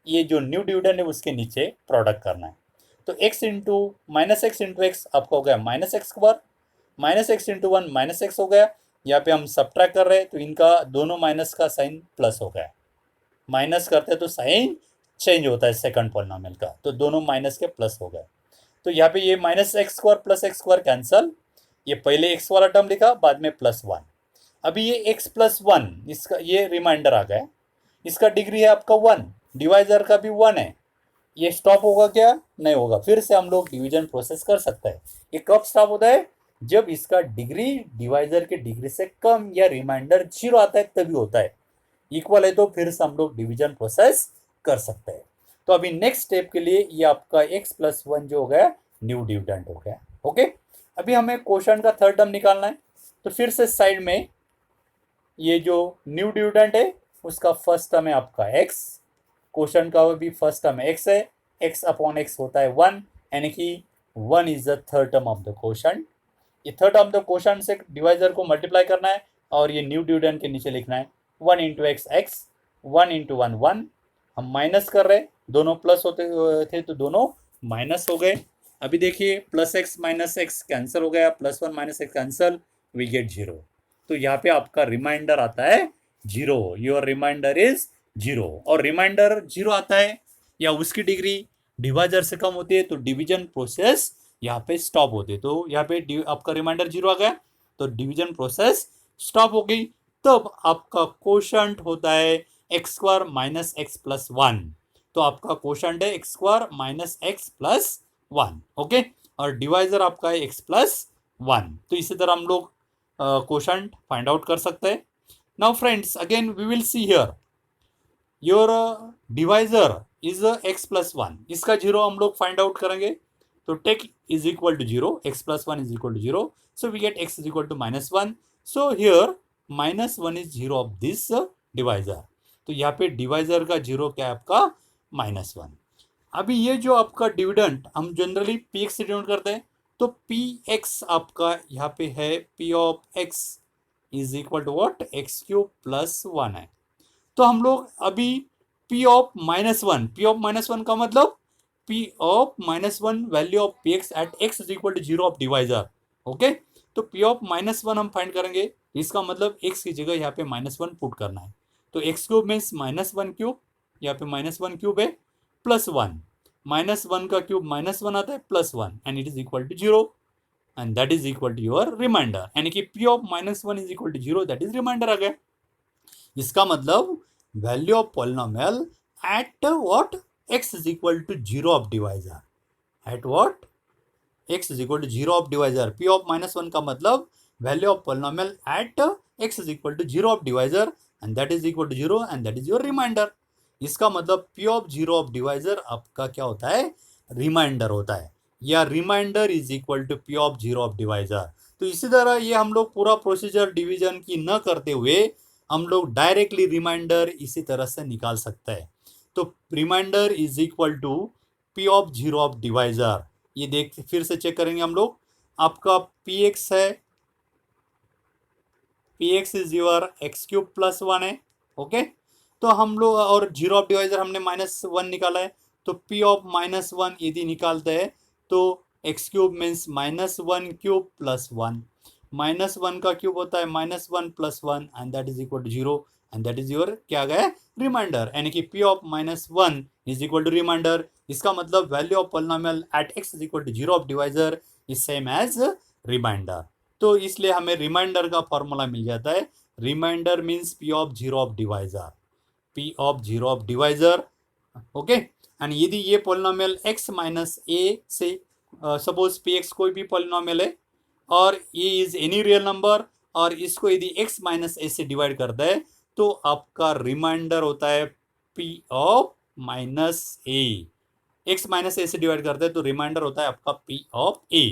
ये जो न्यू डिविडेंड है उसके नीचे प्रोडक्ट करना है। तो x into minus x into x आपका हो गया minus x square, minus x into one minus x हो गया। यहाँ पे हम सब्ट्रैक्ट कर रहे हैं तो इनका दोनों माइनस का साइन प्लस हो गया, माइनस करते हैं तो साइन चेंज होता है सेकंड पॉलिनोमियल का, तो दोनों माइनस के प्लस हो गए। तो यहाँ पे ये minus x square plus x square cancel, ये पहले एक्स वाला टर्म लिखा बाद में प्लस वन। अभी ये एक्स प्लस वन इसका ये रिमाइंडर आ गया, इसका डिग्री है आपका वन, डिवाइजर का भी वन है, ये स्टॉप होगा क्या? नहीं होगा, फिर से हम लोग डिवीजन प्रोसेस कर सकते हैं। ये कब स्टॉप होता है? जब इसका डिग्री डिवाइजर के डिग्री से कम या रिमाइंडर जीरो आता है तभी होता है। इक्वल है तो फिर से हम लोग डिवीजन प्रोसेस कर सकते हैं। तो अभी नेक्स्ट स्टेप के लिए ये आपका x प्लस वन जो हो गया न्यू डिविडेंड हो गया। ओके, अभी हमें क्वोशंट का थर्ड टर्म निकालना है। तो फिर से साइड में ये जो न्यू डिविडेंड है उसका फर्स्ट टर्म है आपका x, क्वोशंट का भी फर्स्ट टर्म x है, x अपॉन x होता है वन, यानी कि one is the third term of the quotient. ये third term of the quotient से डिवाइजर को मल्टीप्लाई करना है और ये न्यू डिविडेंड के नीचे लिखना है one into x x, one into one one, हम माइनस कर रहे, दोनों प्लस होते थे तो दोनों माइनस हो गए। अभी देखिए plus x minus x cancel हो गया, plus one minus x cancel, we get zero. तो यहाँ पे आपका रिमाइंडर आता है zero, your remainder is zero. और रिमाइंडर जीरो आता है या उसकी डिग्री डिवाइजर से कम होती है तो डिवीजन प्रोसेस यहाँ पे स्टॉप होते, तो यहाँ पे आपका रिमाइंडर जीरो आ गया तो डिवीजन प्रोसेस स्टॉप हो गई। तब आपका क्वोशंट होता है x square minus x plus one, तो आपका क्वोशंट है x square minus x plus one. Okay, और डिवाइजर आपका है एक्स प्लस वन। तो इसी तरह हम लोग क्वोशंट फाइंड आउट कर सकते हैं। Now friends again we will see here your divisor is x plus one, इसका जीरो हम लोग फाइंड आउट करेंगे। तो take is equal to zero, x plus one is equal to zero, so we get x is equal to minus one. So here minus one is zero of this divisor, तो यहाँ पे divisor का zero क्या है आपका minus one. अभी ये जो आपका डिविडेंड हम जनरली पी एक्स से डिनोट करते हैं, तो पी एक्स आपका यहाँ पे है P of x is equal to what x cube plus one है। तो हम लोग अभी p of minus one, p of minus one का मतलब p of minus one value of p x at x is equal to zero of divisor. Okay, तो p of minus one हम find करेंगे, इसका मतलब एक्स की जगह यहाँ पे माइनस वन पुट करना है। तो x cube means minus one cube, यहाँ पे माइनस वन क्यूब है प्लस वन, माइनस वन का क्यूब माइनस वन आता है plus one and it is equal to zero and that is equal to your remainder, यानी कि P of minus one is equal to zero, that is remainder आ गया। इसका मतलब value of polynomial at what x is equal to zero of divisor, eight what x is equal to zero of divisor. p of minus one का मतलब value of polynomial at x is equal to zero of divisor and that is equal to zero and that is your remainder. इसका मतलब p of zero of divisor आपका क्या होता है remainder होता है, या remainder is equal to p of zero of divisor. तो इसी तरह ये हम लोग पूरा प्रोसीजर डिवीजन की न करते हुए हम लोग डायरेक्टली रिमाइंडर इसी तरह से निकाल सकते हैं। तो remainder is equal to p of zero of divisor, ये देख फिर से चेक करेंगे हम लोग, आपका पी एक्स है, P x is your x cube plus one है। ओके, तो हम लोग और जीरो ऑफ डिवाइजर हमने माइनस वन निकाला है, तो पी ऑफ माइनस वन यदि निकालते हैं तो x cube means minus one cube plus one, minus one का क्यूब होता है minus one plus one and that is equal to zero and that is your क्या गया रिमाइंडर, यानी कि P of minus one is equal to remainder. इसका मतलब value of polynomial at x is equal to zero of divisor is same as remainder. तो इसलिए हमें remainder का फॉर्मूला मिल जाता है, remainder means P of zero of divisor, P of zero of divisor. Okay, and यदि ये polynomial x minus a से सपोज पी एक्स कोई भी पॉलिनोमियल है और ए इज एनी रियल नंबर और इसको यदि x माइनस ए से डिवाइड करता है तो आपका रिमाइंडर होता है p of minus a, x minus a से डिवाइड करते हैं तो रिमाइंडर होता है आपका p of a,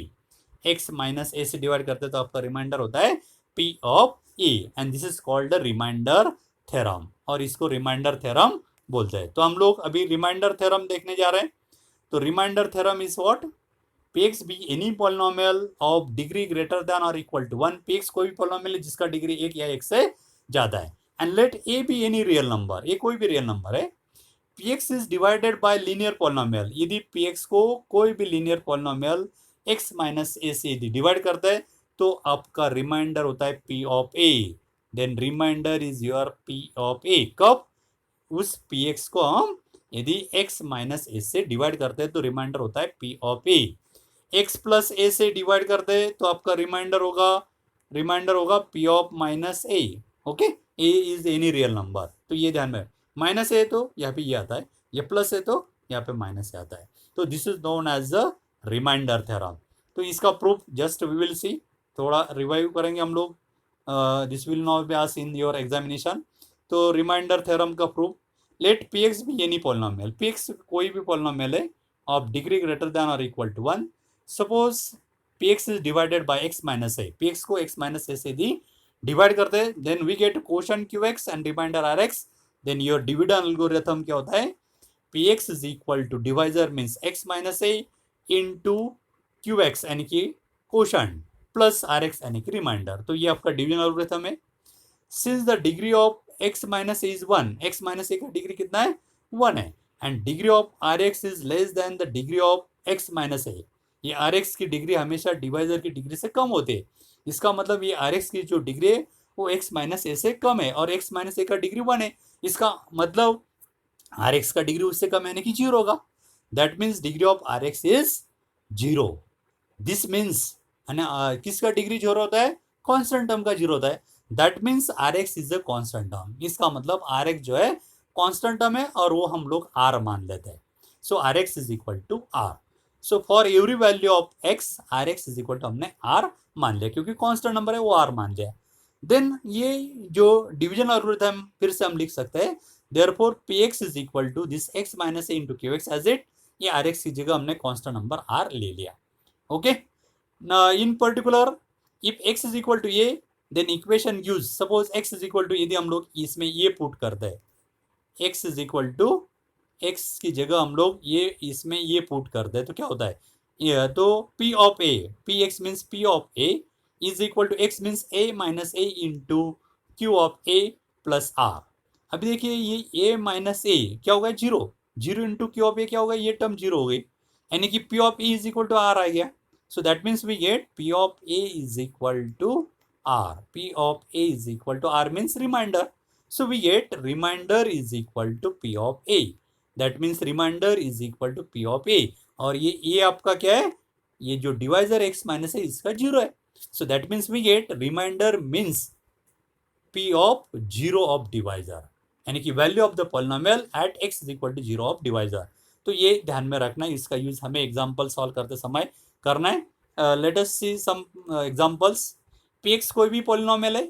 x minus a से डिवाइड करते हैं तो आपका रिमाइंडर होता है p of a and this is called the remainder theorem, और इसको रिमाइंडर थ्योरम बोलते हैं। तो हम लोग अभी रिमाइंडर थ्योरम देखने जा रहे हैं। तो remainder theorem is what, P X be any polynomial of degree greater than और इक्वल टू 1, पी एक्स कोई भी पॉलिनोमियल है जिसका डिग्री 1 या 1 से ज्यादा है, and let a be any real number, a कोई भी रियल नंबर है, P x is divided by linear polynomial, यदि पी एक्स को कोई भी linear polynomial x minus a से यदि डिवाइड करता है तो आपका रिमाइंडर होता है P of a, then remainder is your p of a. कब? उस पी एक्स को हम यदि x माइनस ए से डिवाइड करते हैं तो रिमाइंडर होता है P of a. x plus a से डिवाइड करते हैं तो आपका रिमाइंडर होगा p of minus a. Okay, a is any real number, तो ये ध्यान में, माइनस ए तो यहाँ पे ये आता है, ये प्लस है तो यहाँ पे माइनस ए आता है, तो this is known as the remainder theorem. तो इसका proof just we will see, थोड़ा रिवाइव करेंगे हम लोग, this will not be asked in your examination. तो रिमाइंडर थ्योरम का proof, let P X be any polynomial, P X कोई भी पॉलिनोमियल है ऑफ डिग्री ग्रेटर देन और equal to 1, suppose P x is divided by X minus A, P x को x minus a से यदि divide करते हैं then we get quotient Q X and remainder R X, then your division algorithm क्या होता है, P x is equal to divisor means X minus A into Q X यानी कि quotient plus are x यानी कि reminder, तो ये आपका डिविजन एल्गोरिथम है। Since the degree of x minus a is 1, x minus a का degree कितना है, 1 है, and degree of are x is less than the degree of x minus a, ये आर एक्स की डिग्री हमेशा divisor की degree से कम होते हैं, इसका मतलब ये आर एक्स की जो डिग्री है वो x माइनस ए से कम है, और x माइनस ए का डिग्री 1 है, इसका मतलब आर एक्स का डिग्री उससे कम है यानी कि 0 होगा, that means degree of are x is 0। This means किसका डिग्री 0 होता है, कॉन्स्टेंट टर्म का 0 होता है, that means R x is a constant term, इसका मतलब आर एक्स जो है कॉन्स्टेंट टर्म है और वो हम लोग आर मान लेते हैं, so r x is equal to r. So for every value of x r x is equal to हमने आर मान लिया क्योंकि कॉन्स्टेंट नंबर है वो आर मान लिया, देन ये जो डिविजन एल्गोरिथम फिर से हम लिख सकते हैं, therefore P x is equal to this X minus A into Q X as it, ये आर एक्स की जगह हमने कॉन्स्टेंट नंबर आर ले लिया। Okay, in particular if X is equal to A then equation use, suppose x is equal to, यदि हम लोग इसमें ये पुट करते हैं, x is equal to, x की जगह हम लोग ये इसमें ये पुट करते हैं तो क्या होता है, ये तो p of a, p x means p of a is equal to x means a minus a into q of a plus r। अभी देखिए ये a माइनस a क्या होगा, 0, 0 इंटू q ऑफ a क्या होगा, ये टर्म 0 हो गई, यानी कि p of a is equal to r आ गया, so that means we get p of a is equal to R, P of A is equal to R means remainder. So we get remainder is equal to P of A. That means remainder is equal to P of A. और ये A आपका क्या है, ये जो divisor x minus है इसका 0 है, so that means we get remainder means P of 0 of divisor, यानी कि value of the polynomial at x is equal to 0 of divisor। तो ये ध्यान में रखना है, इसका यूज हमें एग्जाम्पल सॉल्व करते समय करना है। लेट अस सी सम एग्जाम्पल्स। पी एक्स कोई भी पॉलिनोमियल है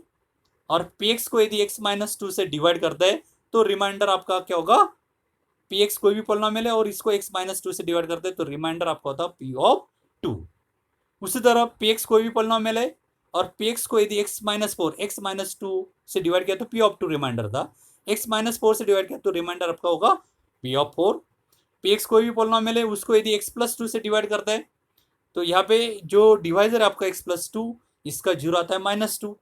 और पी एक्स को यदि एक्स माइनस 2 से डिवाइड करता है तो रिमाइंडर आपका क्या होगा, पी एक्स कोई भी पॉलिनोमियल है और इसको एक्स माइनस 2 से डिवाइड करते हैं तो रिमाइंडर आपका होता है पी ऑफ 2। उसी तरह पी एक्स कोई भी पॉलिनोमियल है और पी एक्स को यदि एक्स माइनस 2 से डिवाइड किया तो पी ऑफ 2 रिमाइंडर था, एक्स माइनस 4 से डिवाइड किया तो रिमाइंडर आपका होगा पी ऑफ 4। पी एक्स कोई भी पॉलिनोमियल है उसको यदि एक्स प्लस 2 से डिवाइड करता है तो यहाँ पे जो डिवाइजर है आपका एक्स प्लस 2 इसका 0 आता है -2,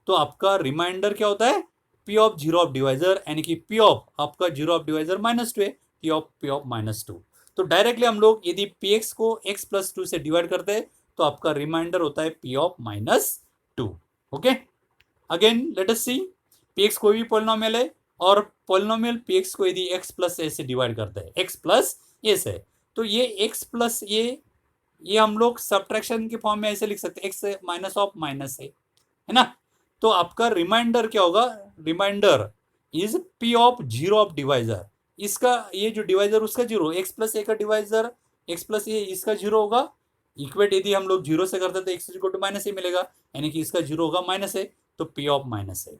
तो आपका रिमाइंडर क्या होता है, पी ऑफ 0 ऑफ डिवाइजर, यानी कि पी ऑफ आपका 0 ऑफ डिवाइजर -2 है, पी ऑफ -2। तो डायरेक्टली हम लोग यदि पी एक्स को एक्स प्लस 2 से डिवाइड करते हैं तो आपका रिमाइंडर होता है P of -2। Okay, again let us see, P X कोई भी पॉलिनोमियल है और पॉलिनोमियल पी एक्स को यदि एक्स प्लस ए से डिवाइड करते हैं, एक्स प्लस ए से, तो ये एक्स प्लस ये हम लोग सब्ट्रैक्शन के फॉर्म में ऐसे लिख सकते हैं, एक्स माइनस ऑफ माइनस है ना, तो आपका रिमाइंडर क्या होगा, remainder is P of 0 of divisor, इसका ये जो डिवाइजर उसका 0, एक्स प्लस ए का डिवाइजर एक्स प्लस ए इसका 0 होगा, इक्वेट यदि हम लोग 0 से करते तो एक्स इक्वल टू माइनस ए मिलेगा, यानी कि इसका 0 होगा माइनस ए, तो पी ऑफ माइनस ए।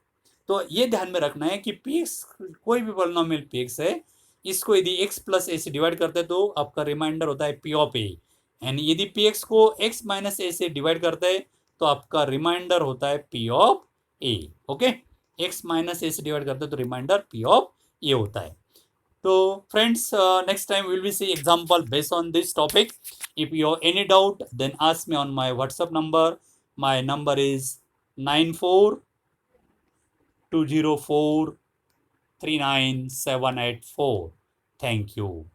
तो ये ध्यान में रखना है कि पी एक्स कोई भी पॉलिनोमियल पी एक्स है, इसको यदि एक्स प्लस ए से डिवाइड करते तो आपका रिमाइंडर होता है पी ऑफ ए, यानी यदि पी एक्स को एक्स माइनस ए से डिवाइड करते हैं तो आपका रिमाइंडर होता है P of a. Okay, x minus a से डिवाइड करते हैं तो रिमाइंडर पी ऑफ ए होता है। So friends, next time we will see example based on this topic. If you have any doubt, then ask me on my WhatsApp number. My number is 9420439784. Thank you.